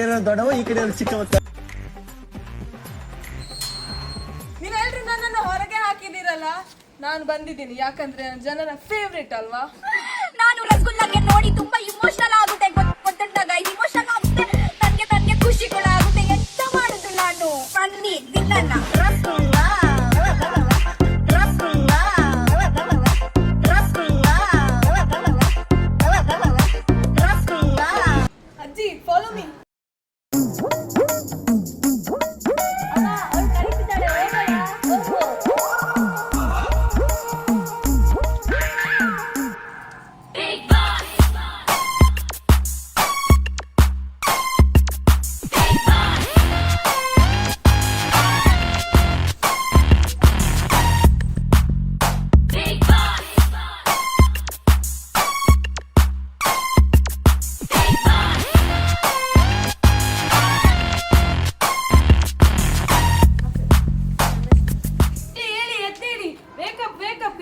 ಕಡೆ ದೊಡ್ಡವ ಈ ಕಡೆ ಚಿಕ್ಕವ. ನೀವೆಲ್ರು ನನ್ನನ್ನು ಹೊರಗೆ ಹಾಕಿದಿರಲ್ಲ, ನಾನು ಬಂದಿದ್ದೀನಿ ಯಾಕಂದ್ರೆ ಜನರ ಫೇವ್ರೇಟ್ ಅಲ್ವಾ. ನಾನು ರಸಗುಲ್ಲಗೆ ನೋಡಿ ತುಂಬಾ ಇಮೋಷನಲ್ ಆಗುತ್ತೆ, ಗೊತ್ತಾಗ ಇಮೋಷನಲ್ ಆಗುತ್ತೆ, ನನಗೆ ಖುಷಿ ಕೂಡ ಆಗುತ್ತೆ. ಎಂತ ಮಾಡುದು ನಾನು ಬನ್ನಿ ದಿನ ರಸಗುಲ್ಲ ಅಜ್ಜಿ ಫಾಲೋ ಮೀ.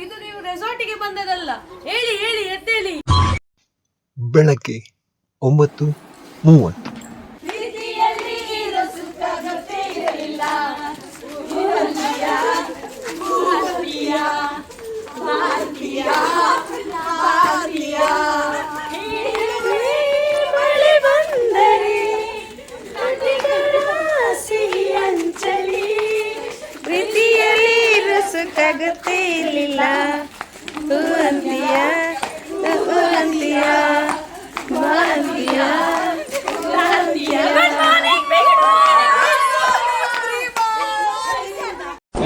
ಇದು ನೀವು ರೆಸಾರ್ಟಿಗೆ ಬಂದದಲ್ಲ, ಹೇಳಿ ಹೇಳಿ ಎದ್ದೇಳಿ. ಬೆಳಗ್ಗೆ 9:30. ಗೊತ್ತಿರಲಿಲ್ಲ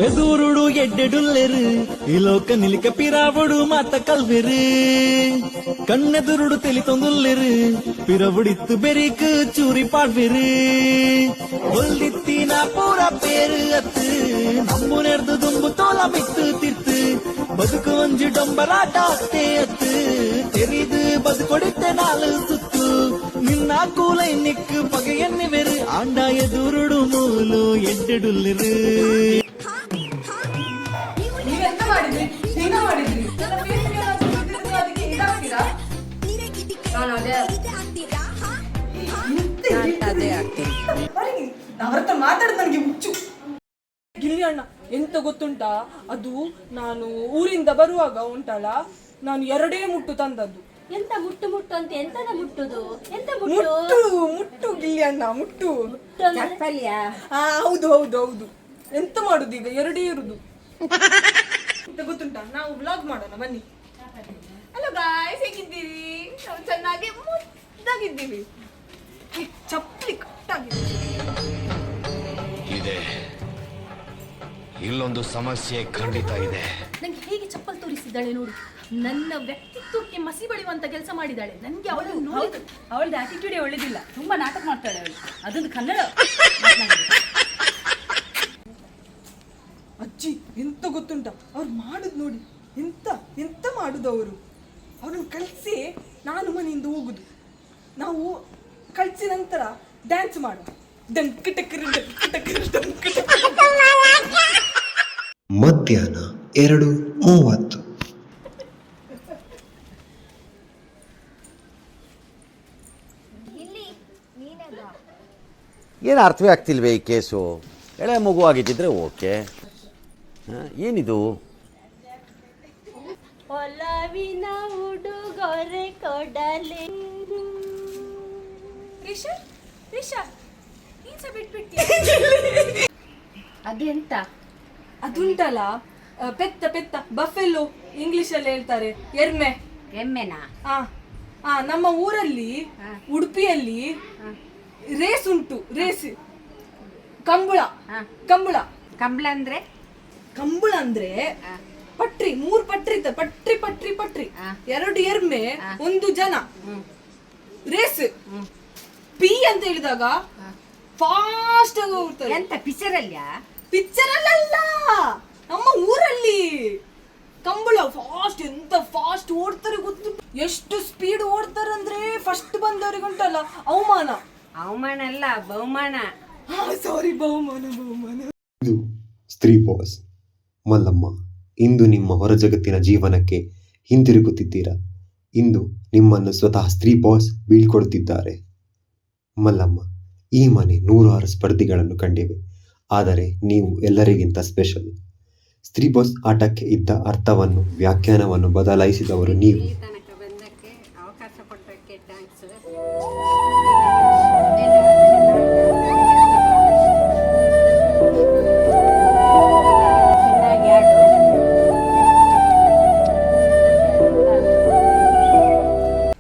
ఎదురుడు ఎడ్డెడుల్లెరు ఈ లోక నిలిక పిరావుడు మాత కల్వెరు ಕಣ್ಣೆದುರುಡು ತಿಳಿತೊಂದುಲ್ಲೆರು ಪಿರವುಡಿತ್ತು ಬೆರಿಕು ಚೂರಿ ಪಾಡ್ವೆರು ಒಲ್ದಿತ್ತಿನ ಪೂರ ಪೇರು ಅತ್ತು ನಮ್ಮು ನೆರ್ದು ದುಂಬು ತೋಲ ಮಿತ್ತು ತಿರ್ತು ಬದುಕು ಒಂಜು ಡೊಂಬರಾಟ ಅಷ್ಟೇ ಅತ್ತು ತೆರಿದು ಬದುಕೊಡಿತ್ತೆ ನಾಲು ಸುತ್ತು ನಿನ್ನ ಕೂಲೈ ನಿಕ್ಕು ಪಗೆಯನ್ನಿವೆರು ಆಂಡ ಎದುರುಡು ಮೂಲು ಎಡ್ಡೆಡುಲ್ಲೆರು. ನೀವೆಂತ ಮಾಡಿದ್ರಿ? ನೀನು ಮಾಡಿದ್ರಿ? ಅವರತ್ರ ಮಾತಾಡೋದು ನನಗೆ ಹುಚ್ಚು. ಗಿಲ್ಲಿ ಅಣ್ಣ ಎಂತ ಗೊತ್ತುಂಟಾ, ಅದು ನಾನು ಊರಿಂದ ಬರುವಾಗ ಉಂಟಲ್ಲ, ನಾನು 2 ಮುಟ್ಟು ತಂದದ್ದು. ಎಂತ ಮುಟ್ಟು ಮುಟ್ಟು ಅಂತ ಎಂತದ ಮುಟ್ಟುದು? ಎಂತ ಮುಟ್ಟು ಮುಟ್ಟು ಗಿಲ್ಲಿ ಅಣ್ಣ ಮುಟ್ಟು. ಹೌದು ಹೌದು ಹೌದು. ಎಂತ ಮಾಡುದು ಈಗ, 2 ಇರುದು. ಗೊತ್ತುಂಟಾ, ನಾವು ವ್ಲಾಗ್ ಮಾಡೋಣ ಬನ್ನಿ. ಹಲೋ ಗಾಯ್ಸ್, ಹೇಗಿದ್ದೀರಿ? ನಾವು ಚೆನ್ನಾಗಿ ಮುದ್ದಾಗಿದ್ದೀವಿ. ಚಪ್ಪಲಿ ಕಟ್ಟಾಗಿದೆ. ಇಲ್ಲೊಂದು ಸಮಸ್ಯೆ ಖಂಡಿತ ಇದೆ. ನಂಗೆ ಹೇಗೆ ಚಪ್ಪಲ್ ತೋರಿಸಿದ್ದಾಳೆ ನೋಡು. ನನ್ನ ವ್ಯಕ್ತಿತ್ವಕ್ಕೆ ಮಸಿ ಬಳಿಯುವಂತ ಕೆಲಸ ಮಾಡಿದ್ದಾಳೆ. ನನಗೆ ಅವಳದ ಆಟಿಟ್ಯೂಡೇ ಒಳ್ಳೆದಿಲ್ಲ. ತುಂಬಾ ನಾಟಕ ಮಾಡ್ತಾಳೆ ಅವಳು. ಅದೊಂದು ಕನ್ನಡ. ಅಜ್ಜಿ ಎಂತ ಗೊತ್ತುಂಟ, ಅವ್ರು ಮಾಡುದು ನೋಡಿ. ಎಂತ ಎಂತ ಮಾಡುದು ಅವರು. ಅವ್ರನ್ನ ಕಳಿಸಿ ನಾನು ಮನೆಯಿಂದ ಹೋಗುದು. ನಾವು ಕಳಿಸಿ ನಂತರ ಡ್ಯಾನ್ಸ್ ಮಾಡೋಣ. ಮಧ್ಯಾಹ್ನ 2:30. ಏನು ಅರ್ಥವೇ ಆಗ್ತಿಲ್ವೇ ಈ ಕೇಸು? ಎಳೆ ಮಗು ಆಗಿದ್ದಿದ್ರೆ ಓಕೆ. ಏನಿದು? ಒಲವಿನ ಉಡುಗೊರೆ ಕೊಡಲೇ. ಅದೆಂತ? ಅದುಂಟಲ್ಲ ಪೆತ್ತ ಪೆತ್ತ ಬಫೆಲ್ಲೋ ಇಂಗ್ಲಿಷ್ ಅಲ್ಲಿ ಹೇಳ್ತಾರೆ, ಎರ್ಮೆ. ಎಮ್ಮೆನಾ? ನಮ್ಮ ಊರಲ್ಲಿ ಉಡುಪಿಯಲ್ಲಿ ರೇಸ್ ಉಂಟು. ರೇಸ್ ಕಂಬಳ. ಕಂಬಳ ಕಂಬಳ ಅಂದ್ರೆ? ಕಂಬಳ ಅಂದ್ರೆ ಪಟ್ರಿ, 3 ಪಟ್ರಿ ಪಟ್ರಿ ಪಟ್ರಿ ಪಟ್ರಿ, 2 ಎರ್ಮೆ, 1 ಜನ. ರೇಸ್ ಪಿ ಅಂತ ಹೇಳಿದಾಗ ಫಾಸ್ಟ್ ಆಗಿ ಹೋಗ್ತಾರೆ. ಎಂತ ಪಿಕ್ಚರ್ ಅಲ್ಲ? ಪಿಕ್ಚರ್ ಅಲ್ಲ, ನಮ್ಮ ಊರಲ್ಲಿ ಕಂಬಳ ಫಾಸ್ಟ್. ಎಂತ ಫಾಸ್ಟ್ ಓಡ್ತಾರೆ ಗೊತ್ತು. ಎಷ್ಟು ಸ್ಪೀಡ್ ಓಡ್ತಾರೆ ಅಂದ್ರೆ ಫಸ್ಟ್ ಬಂದವರಿಗೆ ಉಂಟಲ್ಲ ಅವಮಾನ. ಅವಮಾನ ಅಲ್ಲ, ಬಹುಮಾನ. ಸಾರಿ, ಬಹುಮಾನ ಬಹುಮಾನ. ಇದು ಸ್ತ್ರೀ ಬಾಸ್ ಮಲ್ಲಮ್ಮ. ಇಂದು ನಿಮ್ಮ ಹೊರ ಜಗತ್ತಿನ ಜೀವನಕ್ಕೆ ಹಿಂತಿರುಗುತ್ತಿದ್ದೀರಾ. ಇಂದು ನಿಮ್ಮನ್ನು ಸ್ವತಃ ಸ್ತ್ರೀ ಬಾಸ್ ಬೀಳ್ಕೊಡುತ್ತಿದ್ದಾರೆ. ಮಲ್ಲಮ್ಮ, ಈ ಮನೆ ನೂರಾರು ಸ್ಪರ್ಧಿಗಳನ್ನು ಕಂಡಿವೆ, ಆದರೆ ನೀವು ಎಲ್ಲರಿಗಿಂತ ಸ್ಪೆಷಲ್. ಸ್ತ್ರೀ ಬಾಸ್ ಆಟಕ್ಕೆ ಇದ್ದ ಅರ್ಥವನ್ನು, ವ್ಯಾಖ್ಯಾನವನ್ನು ಬದಲಾಯಿಸಿದವರು ನೀವು. ತನಕ ಬಂದಕ್ಕೆ ಅವಕಾಶ ಕೊಟ್ಟಕ್ಕೆ ಥ್ಯಾಂಕ್ಸ್. ಚೆನ್ನಾಗಿ ಆಡು.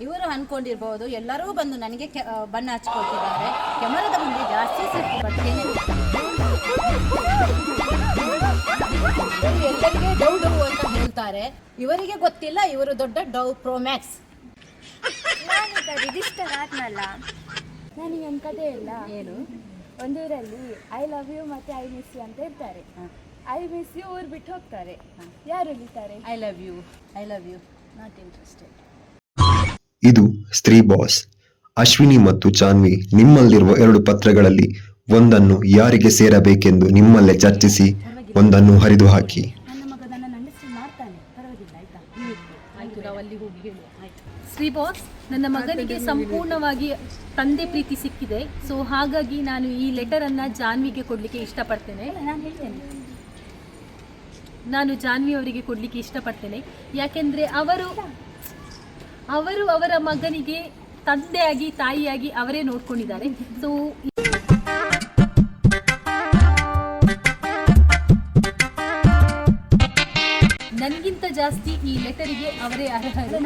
ಇವರು ಅನ್ಕೊಂಡಿರ್ಬೋದು ಎಲ್ಲರೂ ಬಂದು ನನಗೆ ಬಣ್ಣ ಹಚ್ಕೊಳ್ತಿದ್ದಾರೆ. ಕ್ಯಾಮರಾದ ಮುಂದೆ ಜಾಸ್ತಿ ಸಿಟ್ಟು ಪಡ್ತೇನೆ. ಎಲ್ಲರಿಗೆ ಡೌ ಅಂತ ಹೇಳ್ತಾರೆ. ಇವರಿಗೆ ಗೊತ್ತಿಲ್ಲ ಇವರು ದೊಡ್ಡ ಡೌ ಪ್ರೋ ಮ್ಯಾಕ್ಸ್. ನಾನೀಗ ರಿಜಿಸ್ಟರ್ ಆದ್ನಲ್ಲ, ನನಗೆ ಒಂದು ಕಥೆ ಇಲ್ಲ. ಏನು? ಒಂದೂರಲ್ಲಿ ಐ ಲವ್ ಯು ಮತ್ತೆ ಐ ಮಿಸ್ ಯು ಅಂತ ಇರ್ತಾರೆ. ಐ ಮಿಸ್ ಯು ಊರು ಬಿಟ್ಟು ಹೋಗ್ತಾರೆ. ಯಾರು ಉಳಿತಾರೆ? I love you not interested. ಇದು ಸ್ತ್ರೀ ಬಾಸ್. ಅಶ್ವಿನಿ ಮತ್ತು ಜಾನ್ವಿ ನಿಮ್ಮಲ್ಲಿರುವ 2 ಪತ್ರಗಳಲ್ಲಿ ಒಂದನ್ನು ಯಾರಿಗೆ ಸೇರಬೇಕೆಂದು ನಿಮ್ಮಲ್ಲೇ ಚರ್ಚಿಸಿ ಒಂದನ್ನು ಹರಿದು ಹಾಕಿ. ನನ್ನ ಮಗ ನನ್ನನ್ನು ಅಂಡರ್ಸ್ಟ್ಯಾಂಡ್ ಮಾಡ್ತಾನೆ, ಪರವಾಗಿಲ್ಲ. ಆಯ್ತಾ? ಆಯ್ತು, ನಾವು ಅಲ್ಲಿ ಹೋಗಿ ಹೇಳುವ. ಶ್ರೀ ಬಾಸ್, ನನ್ನ ಮಗನಿಗೆ ಸಂಪೂರ್ಣವಾಗಿ ತಂದೆ ಪ್ರೀತಿ ಸಿಕ್ಕಿದೆ. ಸೊ ಹಾಗಾಗಿ ನಾನು ಈ ಲೆಟರನ್ನು ಜಾನ್ವಿಗೆ ಕೊಡಲಿಕ್ಕೆ ಇಷ್ಟಪಡ್ತೇನೆ. ನಾನು ಹೇಳ್ತೇನೆ, ನಾನು ಜಾನ್ವಿ ಅವರಿಗೆ ಕೊಡಲಿಕ್ಕೆ ಇಷ್ಟಪಡ್ತೇನೆ. ಯಾಕೆಂದರೆ ಅವರು ಅವರ ಮಗನಿಗೆ ತಂದೆಯಾಗಿ ತಾಯಿಯಾಗಿ ಅವರೇ ನೋಡ್ಕೊಂಡಿದ್ದಾರೆ. ಸೊ ನನಗಿಂತ ಜಾಸ್ತಿ ಈ ಲೆಟರಿಗೆ ಅವರೇ ಅರ್ಹರು.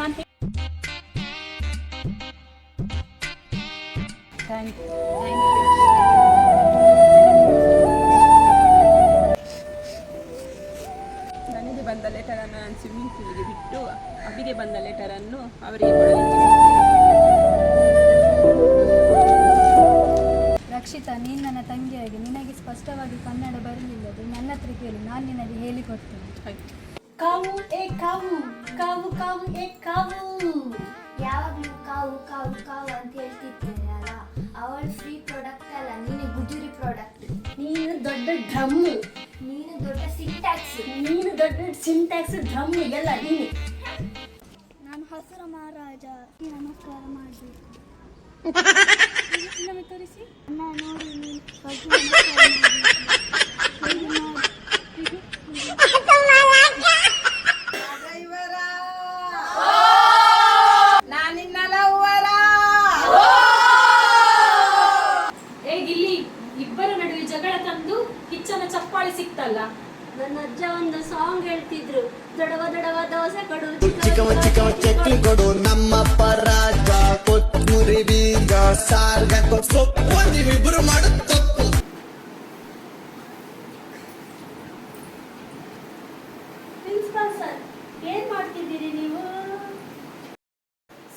Thank you. ನನಗೆ ಬಂದ ಲೆಟರನ್ನು ನಾನು ಸ್ವಿಮ್ಮಿಂಗ್ ಪೂಲಿಗೆ ಬಿಟ್ಟು ಅಭಿಗೆ ಬಂದ ಲೆಟರನ್ನು ಅವರಿಗೆ ಕೊಡಲಿಕ್ಕೆ. ರಕ್ಷಿತಾ, ನೀನು ನನ್ನ ತಂಗಿಯಾಗಿ ನಿನಗೆ ಸ್ಪಷ್ಟವಾಗಿ ಕನ್ನಡ ಬರಲಿಲ್ಲದು ನನ್ನ ಹತ್ರ ಕೇಳು, ನಾನು ನಿನಗೆ ಹೇಳಿಕೊಡ್ತೇನೆ. ಕಾವು ಏ ಕಾವು, ಕಾವು ಕಾವು ಏ ಕಾವು. ಯಾವಾಗಲೂ ಕಾವು ಕಾವು ಕಾವು ಅಂತ ಹೇಳ್ತಿದ್ದೇನೆ ಅಲ್ಲ, ಅವಳು ಫ್ರೀ ಪ್ರಾಡಕ್ಟ್ ಅಲ್ಲ, ನೀನು ಗುಜರಿ ಪ್ರಾಡಕ್ಟ್. ನೀನು ದೊಡ್ಡ ಡ್ರಮ್ಮು, ನೀನು ದೊಡ್ಡ ಸಿಂಟ್ಯಾಕ್ಸ್. ನೀನು ದೊಡ್ಡ ಸಿಂಟ್ಯಾಕ್ಸ್ ಡ್ರಮ್ಮು ಎಲ್ಲ ನೀನು. ನಾನು ಹಸುರ ಮಹಾರಾಜ, ನಮಸ್ಕಾರ ಮಾಡಬೇಕು. ನಮಗೆ ತೋರಿಸಿ ನೋಡಿ, ನೀನು ಏ ಗಿಲ್ಲಿ, ಇಬ್ಬರ ನಡುವೆ ಜಗಳ ತಂದು ಕಿಚ್ಚನ ಚಪ್ಪಾಳೆ ಸಿಕ್ತಲ್ಲ. ನನ್ನ ಅಜ್ಜ ಒಂದು ಸಾಂಗ್ ಹೇಳ್ತಿದ್ರು, ದೊಡವ ದೊಡವ ದೋಸೆ ಕೊಡು, ಚಿಕ್ಕವ ಚಿಕ್ಕವ ಚಕ್ಲಿ ಕೊಡು, ನಮ್ಮಪ್ಪ ರಾಜ ಕೊತ್ತೂರಿ ಬೀಜ ಸಾರ್ಗ ಸೊಪ್ಪು ನೀವಿಬ್ರು ಮಾಡು ತಪ್ಪು. ಪ್ರಿನ್ಸಿಪಾಲ್ ಸರ್, ಏನ್ ಮಾಡ್ತಿದ್ದೀರಿ ನೀವು?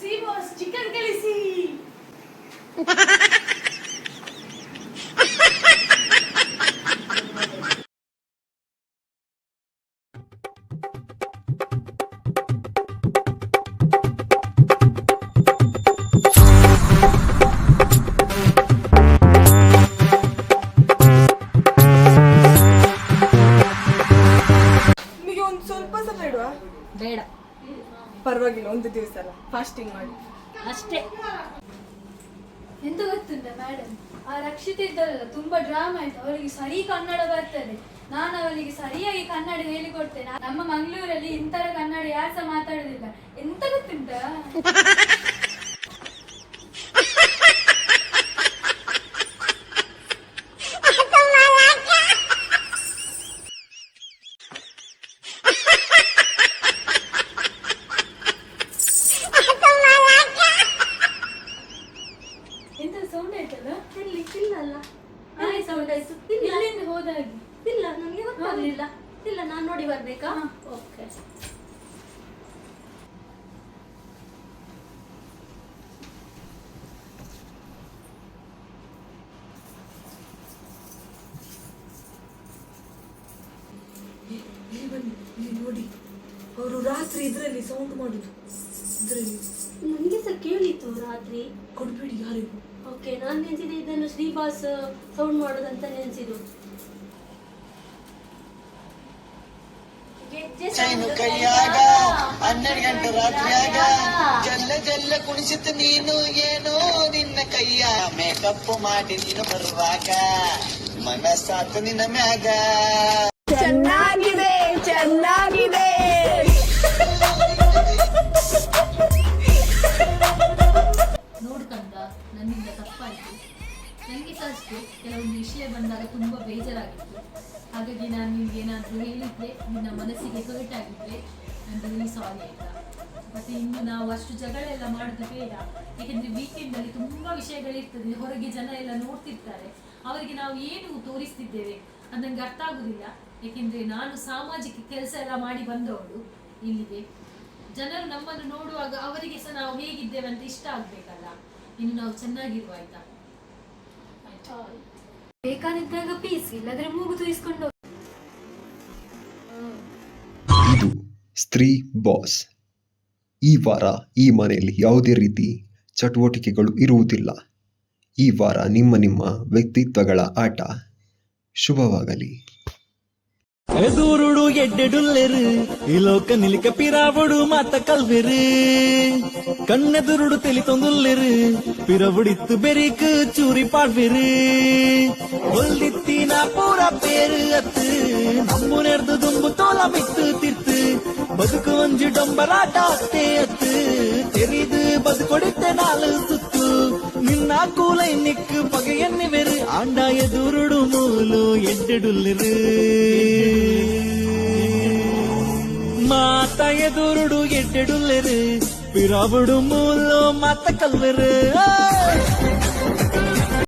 ಸಿ ಬಾಸ್, ಚಿಕನ್ ಕಳಿಸಿ. ನಿಮಗೆ ಒಂದು ಸ್ವಲ್ಪ ಸಹ ಬೇಡವಾ? ಬೇಡ, ಪರವಾಗಿಲ್ಲ, ಒಂದು ದಿವಸ ಅಲ್ಲ, ಫಾಸ್ಟಿಂಗ್ ಮಾಡಿ ಅಷ್ಟೇ. ಎಂತ ಗೊತ್ತುಂಟ ಮೇಡಮ್, ಆ ರಕ್ಷಿತ ಇದ್ದಾರಲ್ಲ, ತುಂಬಾ ಡ್ರಾಮಾ ಆಯ್ತು. ಅವಳಿಗೆ ಸರಿ ಕನ್ನಡ ಬರ್ತದೆ, ನಾನು ಅವಳಿಗೆ ಸರಿಯಾಗಿ ಕನ್ನಡ ಹೇಳಿಕೊಡ್ತೇನೆ. ನಮ್ಮ ಮಂಗಳೂರಲ್ಲಿ ಇಂತರ ಕನ್ನಡ ಯಾರು ಸಹ ಮಾತಾಡೋದಿಲ್ಲ. ಎಂತ ಗೊತ್ತುಂಟ, ಎಂತ ಸೌಂಡ್ ಆಯ್ತಲ್ಲ? ಇಲ್ಲಲ್ಲ, ಸೌಂಡ್ ಆಯ್ತು. ಎಲ್ಲಿಂದ ಹೋದಾಗಿ? ಇಲ್ಲ, ನನಗೆ ಗೊತ್ತಾಗಲಿಲ್ಲ. ಇಲ್ಲ, ನಾನು ನೋಡಿ ಬರ್ಬೇಕಾ? ಓಕೆ. ನೋಡಿ, ಅವರು ರಾತ್ರಿ ಇದರಲ್ಲಿ ಸೌಂಡ್ ಮಾಡುದು. ಇದರಲ್ಲಿ ನನಗೆ ಸಹ ಕೇಳಿತ್ತು ರಾತ್ರಿ. ಕೊಡ್ಬೇಡಿ ಯಾರಿಗೂ. ಓಕೆ, ನಾನು ನೆನೆಸಿದೆ ಇದನ್ನು ಶ್ರೀಬಾಸ್ ಸೌಂಡ್ ಮಾಡೋದಂತ ನೆನೆಸಿದ್ದು. ಗೆಜ್ಜೆ sound 12 ಗಂಟೆ ರಾತ್ರಿಯಾಗ ಜಲ್ಲ ಜಲ್ಲ ಕುಣಿಸಿತು ನೀನು ಏನೋ ನಿನ್ನ ಕೈಯ ಮೇಕಪ್ ಮಾಡಿ ನೀನು ಬರುವಾಗ ಮನಸ್ಸಾತು ನಿನ್ನ ಮ್ಯಾಗ ಚೆನ್ನಾಗಿದೆ ಚೆನ್ನಾಗಿದೆ. ನೋಡ್ಕಂದ ನನ್ನಿಂದ ತಪ್ಪಾಯಿತು. ನನಗೆ ಸಹ ಅಷ್ಟೇ ಕೆಲವೊಂದು ವಿಷಯ ಬಂದಾಗ ತುಂಬ ಬೇಜಾರಾಗಿತ್ತು. ಹಾಗಾಗಿ ನಾನು ನಿಮ್ಗೆ ಏನಾದರೂ ಹೇಳಿದ್ರೆ ನಿನ್ನ ಮನಸ್ಸಿಗೆ ಕರೆಕ್ಟಾಗಿದ್ದರೆ ನಾನು ರಿಯಲಿ ಸಾರಿ ಆಯಿತಾ. ಮತ್ತು ಇನ್ನು ನಾವು ಅಷ್ಟು ಜಗಳ ಎಲ್ಲ ಮಾಡೋದು ಬೇಡ. ಏಕೆಂದರೆ ವೀಕೆಂಡಲ್ಲಿ ತುಂಬ ವಿಷಯಗಳಿರ್ತದೆ, ಹೊರಗೆ ಜನ ಎಲ್ಲ ನೋಡ್ತಿರ್ತಾರೆ, ಅವರಿಗೆ ನಾವು ಏನು ತೋರಿಸ್ತಿದ್ದೇವೆ ಅದು ನನಗೆ ಅರ್ಥ ಆಗೋದಿಲ್ಲ. ಏಕೆಂದರೆ ನಾನು ಸಾಮಾಜಿಕ ಕೆಲಸ ಎಲ್ಲ ಮಾಡಿ ಬಂದವಳು ಇಲ್ಲಿಗೆ. ಜನರು ನಮ್ಮನ್ನು ನೋಡುವಾಗ ಅವರಿಗೆ ಸಹ ನಾವು ಹೇಗಿದ್ದೇವೆ ಅಂತ ಇಷ್ಟ ಆಗ್ಬೇಕಲ್ಲ. ಇನ್ನು ನಾವು ಚೆನ್ನಾಗಿರುವ ಆಯ್ತಾ. ಬೇಕಾದಿದ್ದಾಗ ಪೀಸ್, ಇಲ್ಲದ್ರೆ ಮೂಗು ತೂರಿಸ್ಕೊಂಡು. ಇದು ಸ್ತ್ರೀ ಬಾಸ್. ಈ ವಾರ ಈ ಮನೆಯಲ್ಲಿ ಯಾವುದೇ ರೀತಿ ಚಟುವಟಿಕೆಗಳು ಇರುವುದಿಲ್ಲ. ಈ ವಾರ ನಿಮ್ಮ ವ್ಯಕ್ತಿತ್ವಗಳ ಆಟ. ಶುಭವಾಗಲಿ. ಎದುರುಡು ಎಡ್ಡೆಡುಲ್ಲೆರು ಈ ಲೋಕ ನಿಲಿಕ ಪಿರಾವುಡು ಮಾತ ಕಲ್ವೆರು ಕಣ್ಣೆದುರುಡು ತೆಲಿತೊಂದುಲ್ಲೆರು ಪಿರವುಡಿತ್ತು ಬೆರಿಕು ಚೂರಿ ಪಾಡ್ವೆರು ಒಲ್ದಿತ್ತಿನ ಪೂರ ಪೇರು ಅತ್ತು ನಮ್ಮು ನೆಡ್ದು ದುಂಬು ತೋಲ ಮಿತ್ತು ತಿರ್ತು ಬದುಕು ಒಂಜು ಡೊಂಬರಾಟ ಅಷ್ಟೇ ಅತ್ತು ತೆರಿದು ಬದುಕೊಡಿತ್ತೆ ನಾಲು ಸುತ್ತು ನಿನ್ನ ಕೂಲೈ ನಿಕ್ಕು ಪಗೆಯನ್ನಿವೆರು ಆಂಡ ಎದುರುಡು ಮೂಲು ಎಡ್ಡೆಡುಲ್ಲೆರು ಮಾತ ಎದುರುಡು ಎಡ್ಡೆಡುಲ್ಲೆರು ಪಿರಾವುಡು ಮೂಲು ಮಾತ ಕಲ್ವೆರು